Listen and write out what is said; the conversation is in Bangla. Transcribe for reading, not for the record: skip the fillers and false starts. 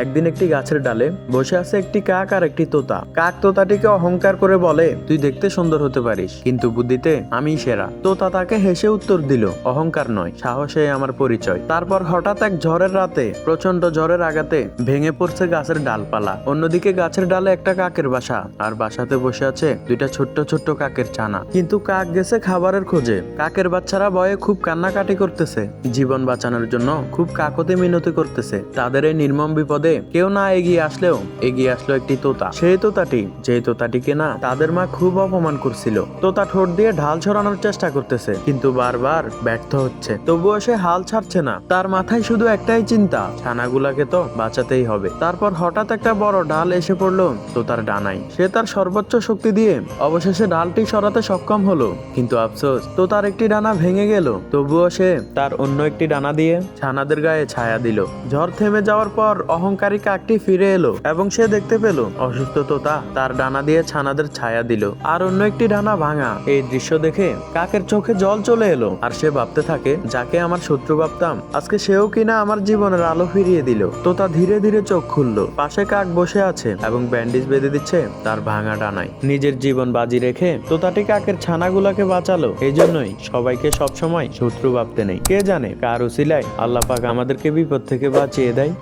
একদিন একটি গাছের ডালে বসে আছে একটি কাক আর একটি তোতা। কাক তোতাটিকে অহংকার করে বলে, তুই দেখতে সুন্দর হতে পারিস, কিন্তু বুদ্ধিতে আমিই সেরা। তোতা তাকে হেসে উত্তর দিল, অহংকার নয়, সাহসে আমার পরিচয়। তারপর হঠাৎ এক ঝড়ের রাতে প্রচন্ড ঝড়ের আঘাতে ভেঙে পড়ছে গাছের ডালপালা। অন্যদিকে গাছের ডালে একটা কাকের বাসা, আর বাসাতে বসে আছে দুইটা ছোট্ট ছোট্ট কাকের ছানা। কিন্তু কাক গেছে খাবারের খোঁজে। কাকের বাচ্চারা ভয়ে খুব কান্নাকাটি করতেছে, জীবন বাঁচানোর জন্য খুব কাকতে মিনতি করতেছে। তাদের এই নির্মম বিপদে কেউ না এগিয়ে আসলো একটি তোতা। সেই তোতাটি, যে তোতাটিকে না তাদের মা খুব অপমান করছিল। তোতা ঠোঁট দিয়ে ঢাল ছড়ানোর চেষ্টা করতেছে, কিন্তু বারবার ব্যর্থ হচ্ছে। তবুও সে হাল ছাড়ছে না। তার মাথায় শুধু একটাই চিন্তা, ছানাগুলাকে তো বাঁচাতেই হবে। তারপর হঠাৎ একটা বড় ঢাল এসে পড়লো তোতার ডানায়। সে তার সর্বোচ্চ শক্তি দিয়ে অবশেষে ডালটি সরাতে সক্ষম হলো, কিন্তু আফসোস, তোতার একটি ডানা ভেঙে গেল। তবুও সে তার অন্য একটি ডানা দিয়ে ছানাদের গায়ে ছায়া দিল। ঝড় থেমে যাওয়ার পর অহংকারী কাকটি ফিরে এলো এবং সে দেখতে পেল অসুস্থ তোতা তার ডানা দিয়ে ছানাদের ছায়া দিল, আর অন্য একটি ডানা ভাঙা। এই দৃশ্য দেখে কাকের চোখে জল চলে এলো, আর সে ভাবতে থাকে, যাকে আমার শত্রু ভাবতাম আজকে সেও কিনা আমার জীবনের আলো ফিরিয়ে দিল। তোতা ধীরে ধীরে চোখ খুললো। পাশে কাক বসে আছে এবং ব্যান্ডেজ বেঁধে দিচ্ছে তার ভাঙা ডানায়। নিজের জীবন বাজি রেখে তোতাটি কাকের ছানাগুলাকে বাঁচালো। এই জন্যই সবাইকে সবসময় শত্রু ভাবতে নেই। কে জানে কার উসিলায় আল্লাহ পাক আমাদেরকে বিপদ থেকে বাঁচিয়ে দেয়।